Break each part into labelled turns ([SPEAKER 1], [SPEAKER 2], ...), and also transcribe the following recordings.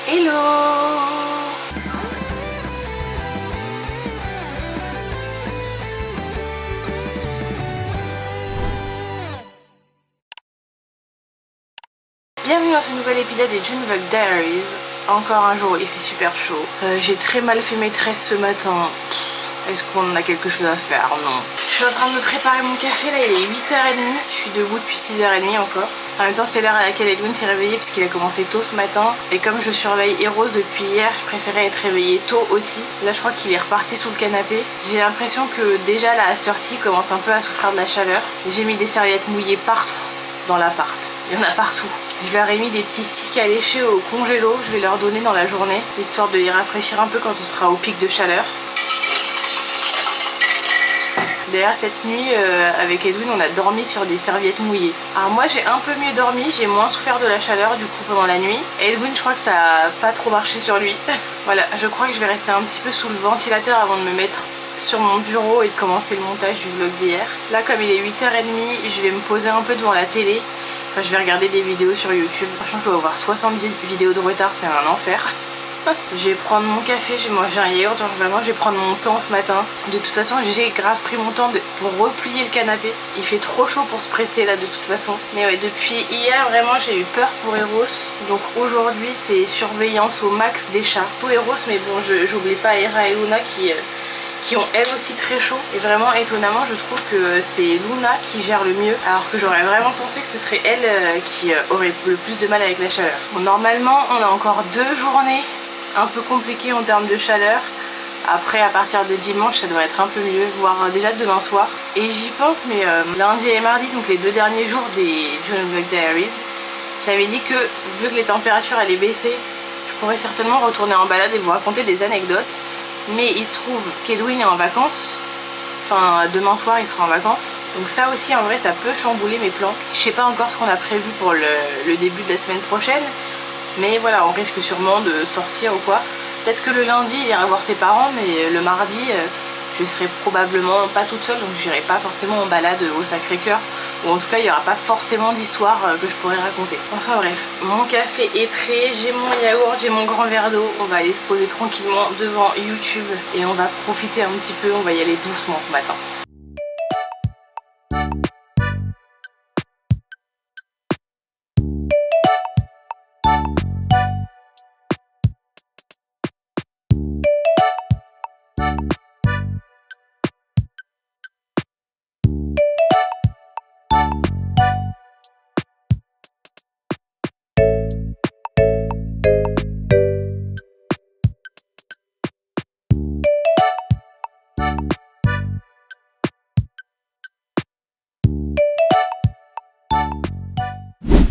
[SPEAKER 1] Hello! Bienvenue dans ce nouvel épisode des Junevlog Diaries. Encore un jour où il fait super chaud. J'ai très mal fait mes tresses ce matin. Est-ce qu'on a quelque chose à faire? Non. Je suis en train de me préparer mon café, là il est 8h30. Je suis debout depuis 6h30 encore. En même temps c'est l'heure à laquelle Edwin s'est réveillé parce qu'il a commencé tôt ce matin. Et comme je surveille Eros depuis hier, je préférais être réveillée tôt aussi. Là je crois qu'il est reparti sous le canapé. J'ai l'impression que déjà là à cette heure-ci il commence un peu à souffrir de la chaleur. J'ai mis des serviettes mouillées partout dans l'appart. Il y en a partout. Je leur ai mis des petits sticks à lécher au congélo. Je vais leur donner dans la journée, histoire de les rafraîchir un peu quand on sera au pic de chaleur. D'ailleurs cette nuit avec Edwin on a dormi sur des serviettes mouillées. Alors moi j'ai un peu mieux dormi, j'ai moins souffert de la chaleur du coup pendant la nuit. Et Edwin je crois que ça a pas trop marché sur lui. Voilà, je crois que je vais rester un petit peu sous le ventilateur avant de me mettre sur mon bureau et de commencer le montage du vlog d'hier. Là comme il est 8h30, je vais me poser un peu devant la télé. Enfin je vais regarder des vidéos sur YouTube. Franchement je dois avoir 70 vidéos de retard, c'est un enfer. Je vais prendre mon café, j'ai mangé un yaourt, genre vraiment je vais prendre mon temps ce matin. De toute façon j'ai grave pris mon temps pour replier le canapé. Il fait trop chaud pour se presser là de toute façon. Mais ouais, depuis hier vraiment j'ai eu peur pour Eros. Donc aujourd'hui c'est surveillance au max des chats. Pour Eros, mais bon j'oublie pas Hera et Luna qui ont elles aussi très chaud. Et vraiment étonnamment je trouve que c'est Luna qui gère le mieux, alors que j'aurais vraiment pensé que ce serait elle qui aurait le plus de mal avec la chaleur. Bon, normalement on a encore 2 journées un peu compliqué en termes de chaleur. Après à partir de dimanche ça devrait être un peu mieux, voire déjà demain soir. Et j'y pense mais lundi et mardi, donc les 2 derniers jours des Junevlog Diaries, j'avais dit que vu que les températures allaient baisser, je pourrais certainement retourner en balade et vous raconter des anecdotes. Mais il se trouve qu'Edwin est en vacances. Enfin demain soir il sera en vacances. Donc ça aussi en vrai ça peut chambouler mes plans. Je sais pas encore ce qu'on a prévu pour le début de la semaine prochaine. Mais voilà, on risque sûrement de sortir ou quoi. Peut-être que le lundi il ira voir ses parents, mais le mardi je serai probablement pas toute seule, donc j'irai pas forcément en balade au Sacré-Cœur. Ou en tout cas il n'y aura pas forcément d'histoire que je pourrais raconter. Enfin bref, mon café est prêt, j'ai mon yaourt, j'ai mon grand verre d'eau. On va aller se poser tranquillement devant YouTube et on va profiter un petit peu, on va y aller doucement ce matin.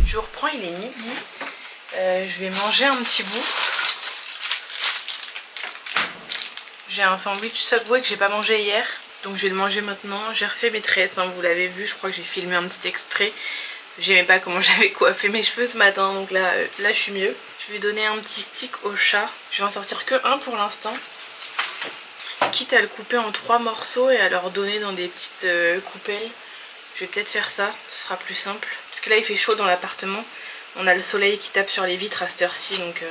[SPEAKER 1] Je reprends, il est midi. Je vais manger un petit bout. J'ai un sandwich Subway que j'ai pas mangé hier, donc je vais le manger maintenant. J'ai refait mes tresses, hein, vous l'avez vu, je crois que j'ai filmé un petit extrait. J'aimais pas comment j'avais coiffé mes cheveux ce matin, donc là je suis mieux. Je vais donner un petit stick au chat. Je vais en sortir que un pour l'instant. Quitte à le couper en 3 morceaux et à leur donner dans des petites coupelles. Je vais peut-être faire ça, ce sera plus simple. Parce que là il fait chaud dans l'appartement. On a le soleil qui tape sur les vitres à cette heure-ci, donc...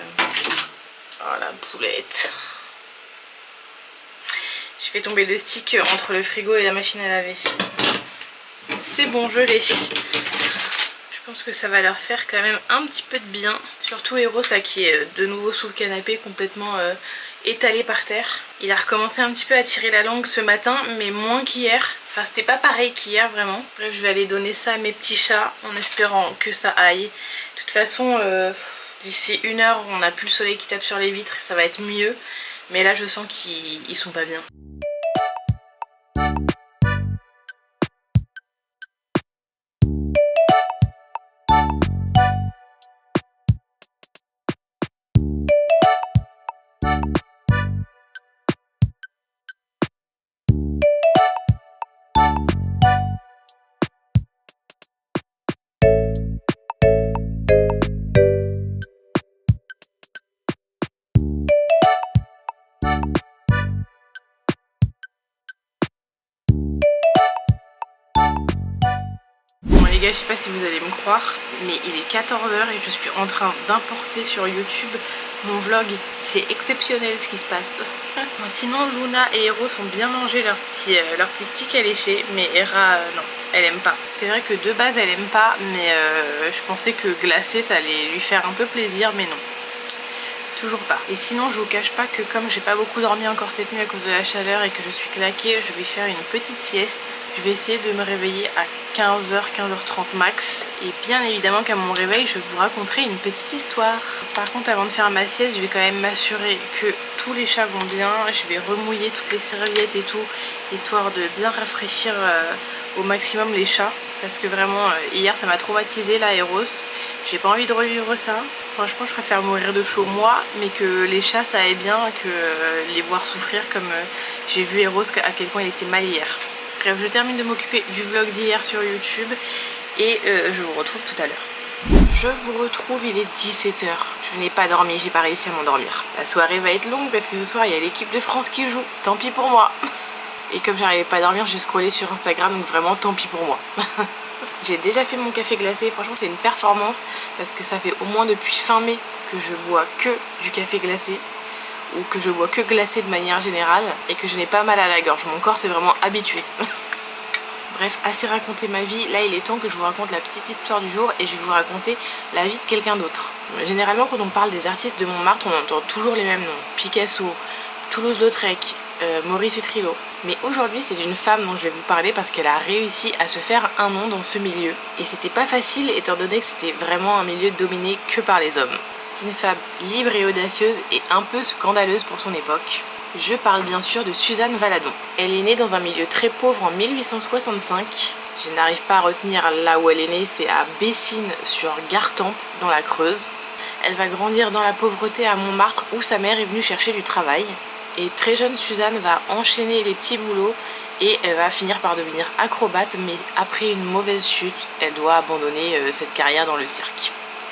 [SPEAKER 1] Oh la boulette. Je fais tomber le stick entre le frigo et la machine à laver. C'est bon, je l'ai. Je pense que ça va leur faire quand même un petit peu de bien. Surtout Eros là qui est de nouveau sous le canapé, complètement étalé par terre. Il a recommencé un petit peu à tirer la langue ce matin, mais moins qu'hier. Enfin c'était pas pareil qu'hier vraiment. Bref, je vais aller donner ça à mes petits chats en espérant que ça aille. De toute façon d'ici 1 heure on n'a plus le soleil qui tape sur les vitres, ça va être mieux. Mais là je sens qu'ils sont pas bien. gars, je sais pas si vous allez me croire, mais il est 14h et je suis en train d'importer sur YouTube mon vlog. C'est exceptionnel ce qui se passe. Sinon Luna et Hero ont bien mangé leur petit stick à lécher, mais Hera non, elle aime pas. C'est vrai que de base elle aime pas, mais je pensais que glacé ça allait lui faire un peu plaisir, mais non. Toujours pas. Et sinon je vous cache pas que comme j'ai pas beaucoup dormi encore cette nuit à cause de la chaleur et que je suis claquée, je vais faire une petite sieste. Je vais essayer de me réveiller à 15h, 15h30 max. Et bien évidemment qu'à mon réveil je vous raconterai une petite histoire. Par contre avant de faire ma sieste je vais quand même m'assurer que tous les chats vont bien. Je vais remouiller toutes les serviettes et tout, histoire de bien rafraîchir au maximum les chats. Parce que vraiment hier ça m'a traumatisé la Eros. J'ai pas envie de revivre ça. Franchement je préfère mourir de chaud moi, mais que les chats ça aille bien, que les voir souffrir comme j'ai vu Eros à quel point il était mal hier. Bref, je termine de m'occuper du vlog d'hier sur YouTube et je vous retrouve tout à l'heure. Je vous retrouve, il est 17h. Je n'ai pas dormi, j'ai pas réussi à m'endormir. La soirée va être longue parce que ce soir il y a l'équipe de France qui joue. Tant pis pour moi. Et comme j'arrivais pas à dormir, j'ai scrollé sur Instagram, donc vraiment tant pis pour moi. J'ai déjà fait mon café glacé, franchement c'est une performance parce que ça fait au moins depuis fin mai que je bois que du café glacé ou que je bois que glacé de manière générale et que je n'ai pas mal à la gorge. Mon corps s'est vraiment habitué. Bref, assez raconté ma vie, là il est temps que je vous raconte la petite histoire du jour et je vais vous raconter la vie de quelqu'un d'autre. Généralement quand on parle des artistes de Montmartre, on entend toujours les mêmes noms. Picasso, Toulouse-Lautrec, Maurice Utrillo. Mais aujourd'hui c'est d'une femme dont je vais vous parler parce qu'elle a réussi à se faire un nom dans ce milieu. Et c'était pas facile étant donné que c'était vraiment un milieu dominé que par les hommes. C'est une femme libre et audacieuse et un peu scandaleuse pour son époque. Je parle bien sûr de Suzanne Valadon. Elle est née dans un milieu très pauvre en 1865. Je n'arrive pas à retenir là où elle est née, c'est à Bessines sur Gartempe dans la Creuse. Elle va grandir dans la pauvreté à Montmartre où sa mère est venue chercher du travail. Et très jeune, Suzanne va enchaîner les petits boulots et elle va finir par devenir acrobate, mais après une mauvaise chute, elle doit abandonner cette carrière dans le cirque.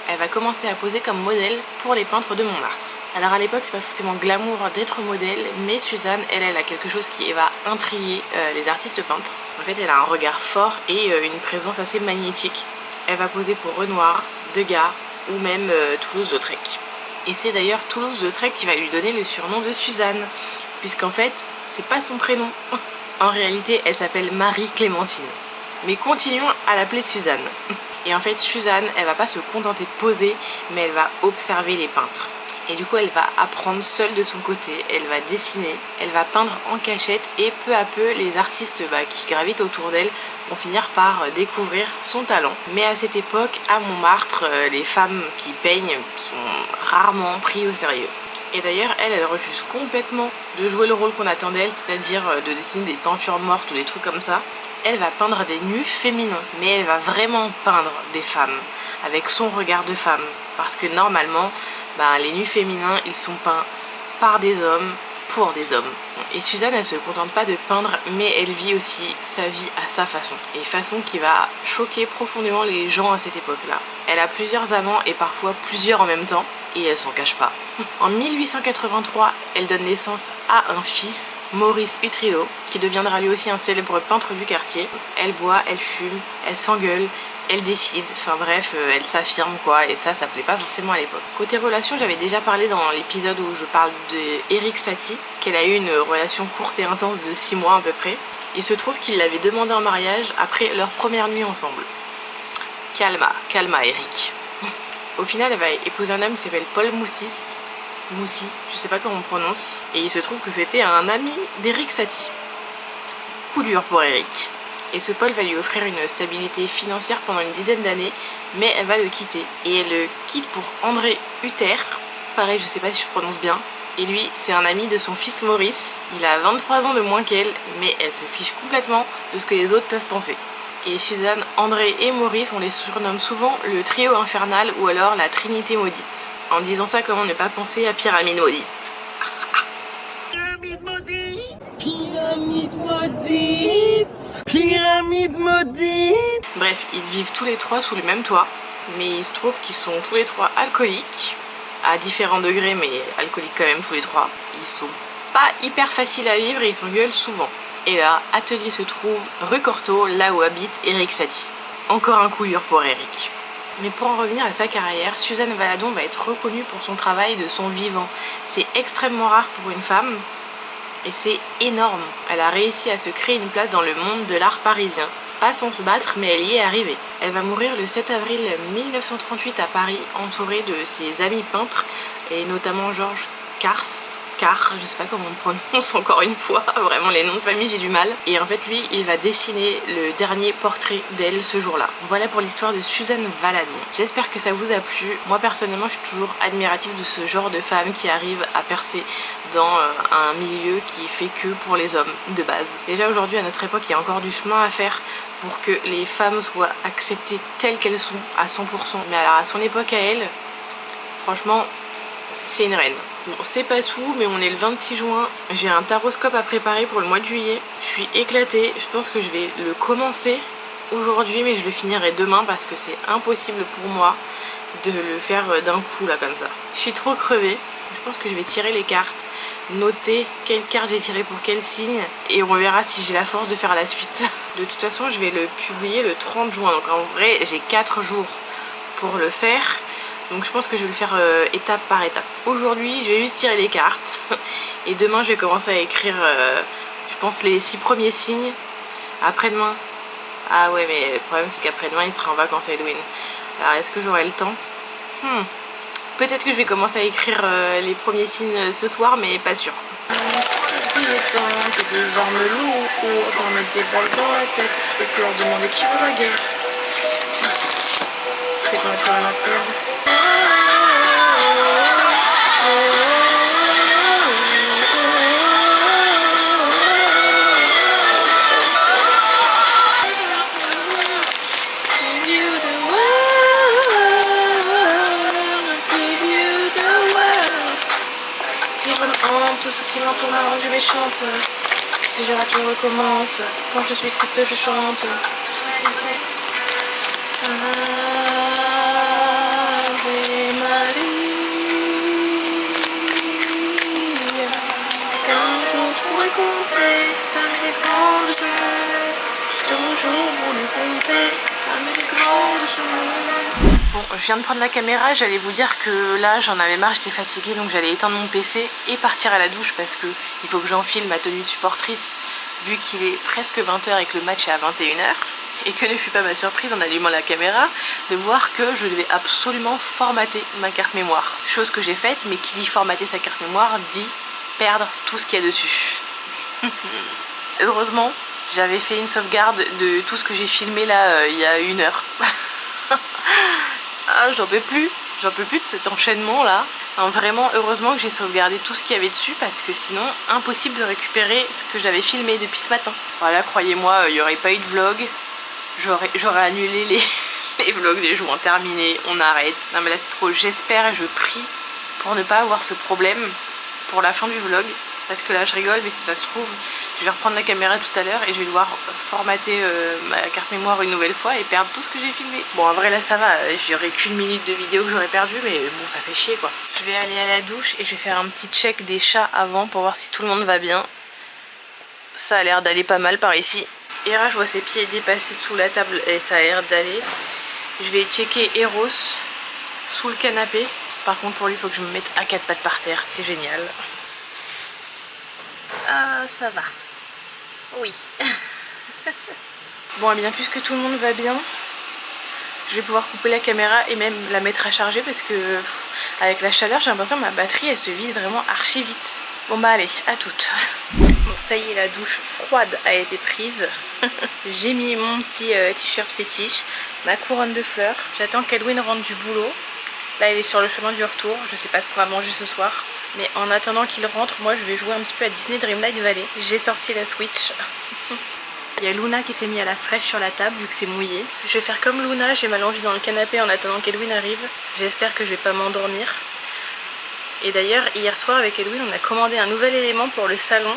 [SPEAKER 1] Elle va commencer à poser comme modèle pour les peintres de Montmartre. Alors à l'époque, c'est pas forcément glamour d'être modèle, mais Suzanne, elle a quelque chose qui va intriguer les artistes peintres. En fait, elle a un regard fort et une présence assez magnétique. Elle va poser pour Renoir, Degas ou même Toulouse-Lautrec. Et c'est d'ailleurs Toulouse-Lautrec qui va lui donner le surnom de Suzanne, puisqu'en fait, c'est pas son prénom. En réalité, elle s'appelle Marie-Clémentine. Mais continuons à l'appeler Suzanne. Et en fait, Suzanne, elle va pas se contenter de poser, mais elle va observer les peintres. Et du coup, elle va apprendre seule de son côté, elle va dessiner, elle va peindre en cachette et peu à peu, les artistes qui gravitent autour d'elle vont finir par découvrir son talent. Mais à cette époque, à Montmartre, les femmes qui peignent sont rarement prises au sérieux. Et d'ailleurs, elle refuse complètement de jouer le rôle qu'on attend d'elle, c'est-à-dire de dessiner des peintures mortes ou des trucs comme ça. Elle va peindre des nus féminins, mais elle va vraiment peindre des femmes, avec son regard de femme. Parce que normalement, les nus féminins, ils sont peints par des hommes, pour des hommes. Et Suzanne, elle se contente pas de peindre, mais elle vit aussi sa vie à sa façon. Et façon qui va choquer profondément les gens à cette époque-là. Elle a plusieurs amants et parfois plusieurs en même temps, et elle s'en cache pas. En 1883, elle donne naissance à un fils, Maurice Utrillo, qui deviendra lui aussi un célèbre peintre du quartier. Elle boit, elle fume, elle s'engueule, elle décide, enfin bref, elle s'affirme quoi, et ça plaît pas forcément à l'époque. Côté relation, j'avais déjà parlé dans l'épisode où je parle d'Erik Satie, qu'elle a eu une relation courte et intense de 6 mois à peu près. Il se trouve qu'il l'avait demandé en mariage après leur première nuit ensemble. Calma Eric. Au final, elle va épouser un homme qui s'appelle Paul Moussi, je sais pas comment on prononce, et il se trouve que c'était un ami d'Erik Satie. Coup dur pour Eric. Et ce Paul va lui offrir une stabilité financière pendant une dizaine d'années, mais elle va le quitter. Et elle le quitte pour André Hutter, pareil je sais pas si je prononce bien. Et lui c'est un ami de son fils Maurice, il a 23 ans de moins qu'elle, mais elle se fiche complètement de ce que les autres peuvent penser. Et Suzanne, André et Maurice, on les surnomme souvent le trio infernal ou alors la Trinité maudite. En disant ça, comment ne pas penser à Pyramide maudite? Pyramide maudite! Pyramide maudite! Pyramide maudite! Bref, ils vivent tous les trois sous le même toit, mais il se trouve qu'ils sont tous les trois alcooliques, à différents degrés, mais alcooliques quand même tous les trois. Ils sont pas hyper faciles à vivre et ils s'engueulent souvent. Et leur atelier se trouve rue Cortot, là où habite Erik Satie. Encore un coup dur pour Eric. Mais pour en revenir à sa carrière, Suzanne Valadon va être reconnue pour son travail de son vivant. C'est extrêmement rare pour une femme et c'est énorme. Elle a réussi à se créer une place dans le monde de l'art parisien. Pas sans se battre, mais elle y est arrivée. Elle va mourir le 7 avril 1938 à Paris, entourée de ses amis peintres, et notamment Georges Carr, je sais pas comment on prononce encore une fois, vraiment les noms de famille j'ai du mal. Et en fait lui, il va dessiner le dernier portrait d'elle ce jour-là. Voilà pour l'histoire de Suzanne Valadon. J'espère que ça vous a plu. Moi personnellement, je suis toujours admirative de ce genre de femmes qui arrivent à percer dans un milieu qui est fait que pour les hommes de base. Déjà aujourd'hui à notre époque, il y a encore du chemin à faire pour que les femmes soient acceptées telles qu'elles sont à 100%. Mais alors à son époque à elle, franchement, c'est une reine. Bon, c'est pas tout, mais on est le 26 juin. J'ai un taroscope à préparer pour le mois de juillet. Je suis éclatée. Je pense que je vais le commencer aujourd'hui, mais je le finirai demain parce que c'est impossible pour moi de le faire d'un coup là comme ça. Je suis trop crevée. Je pense que je vais tirer les cartes, noter quelle carte j'ai tiré pour quel signe et on verra si j'ai la force de faire la suite. De toute façon, je vais le publier le 30 juin. Donc en vrai, j'ai 4 jours pour le faire. Donc je pense que je vais le faire étape par étape. Aujourd'hui, je vais juste tirer les cartes. Et demain, je vais commencer à écrire, je pense, les 6 premiers signes. Après-demain. Ah ouais, mais le problème, c'est qu'après-demain, il sera en vacances à Edwin. Alors, est-ce que j'aurai le temps? Peut-être que je vais commencer à écrire les premiers signes ce soir, mais pas sûr. Il est temps que des armes lourdes, qu'on mette des balles dans la tête et que leur demander qui veut la guerre. C'est qu'on a plus rien à perdre. Tout ce qui m'entoure m'a rendu méchante. Si je rate, je recommence. Quand je suis triste, je chante. Ave Maria. Qu'un jour je pourrai compter parmi les grands de ce monde. J'ai toujours voulu compter parmi les grands de ce monde. Bon, je viens de prendre la caméra, j'allais vous dire que là j'en avais marre, j'étais fatiguée, donc j'allais éteindre mon PC et partir à la douche parce que il faut que j'enfile ma tenue de supportrice vu qu'il est presque 20 h et que le match est à 21 h. Et que ne fut pas ma surprise en allumant la caméra de voir que je devais absolument formater ma carte mémoire. Chose que j'ai faite, mais qui dit formater sa carte mémoire dit perdre tout ce qu'il y a dessus. Heureusement, j'avais fait une sauvegarde de tout ce que j'ai filmé là il y a 1 heure. Ah, j'en peux plus de cet enchaînement là. Enfin, vraiment heureusement que j'ai sauvegardé tout ce qu'il y avait dessus parce que sinon impossible de récupérer ce que j'avais filmé depuis ce matin. Voilà, croyez-moi, il n'y aurait pas eu de vlog, j'aurais annulé les vlogs des jours terminés, on arrête. Non mais là c'est trop, j'espère et je prie pour ne pas avoir ce problème pour la fin du vlog. Parce que là je rigole, mais si ça se trouve je vais reprendre la caméra tout à l'heure et je vais devoir formater ma carte mémoire une nouvelle fois et perdre tout ce que j'ai filmé. Bon en vrai là ça va, j'aurais qu'une minute de vidéo que j'aurais perdu, mais bon ça fait chier quoi. Je vais aller à la douche et je vais faire un petit check des chats avant pour voir si tout le monde va bien. Ça a l'air d'aller pas mal par ici. Hera, je vois ses pieds dépasser sous la table et ça a l'air d'aller. Je vais checker Eros sous le canapé. Par contre pour lui il faut que je me mette à 4 pattes par terre, c'est génial. Ah, ça va. Oui. Bon, et bien puisque tout le monde va bien, je vais pouvoir couper la caméra et même la mettre à charger parce que avec la chaleur, j'ai l'impression que ma batterie elle se vide vraiment archi vite. Bon bah allez, à toutes. Bon, ça y est, la douche froide a été prise. J'ai mis mon petit t-shirt fétiche, ma couronne de fleurs. J'attends qu'Edwin rentre du boulot. Là, il est sur le chemin du retour. Je sais pas ce qu'on va manger ce soir. Mais en attendant qu'il rentre, moi je vais jouer un petit peu à Disney Dreamlight Valley. J'ai sorti la Switch. Il y a Luna qui s'est mis à la fraîche sur la table vu que c'est mouillé. Je vais faire comme Luna, je vais m'allonger dans le canapé en attendant qu'Edwin arrive. J'espère que je vais pas m'endormir. Et d'ailleurs, hier soir avec Edwin, on a commandé un nouvel élément pour le salon.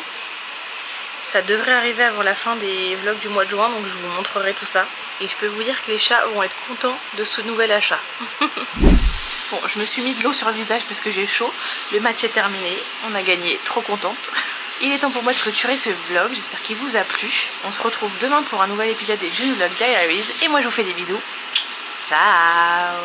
[SPEAKER 1] Ça devrait arriver avant la fin des vlogs du mois de juin, donc je vous montrerai tout ça. Et je peux vous dire que les chats vont être contents de ce nouvel achat. Bon, je me suis mis de l'eau sur le visage parce que j'ai chaud. Le match est terminé, on a gagné, trop contente. Il est temps pour moi de clôturer ce vlog, j'espère qu'il vous a plu. On se retrouve demain pour un nouvel épisode des June Vlog Diaries et moi je vous fais des bisous. Ciao.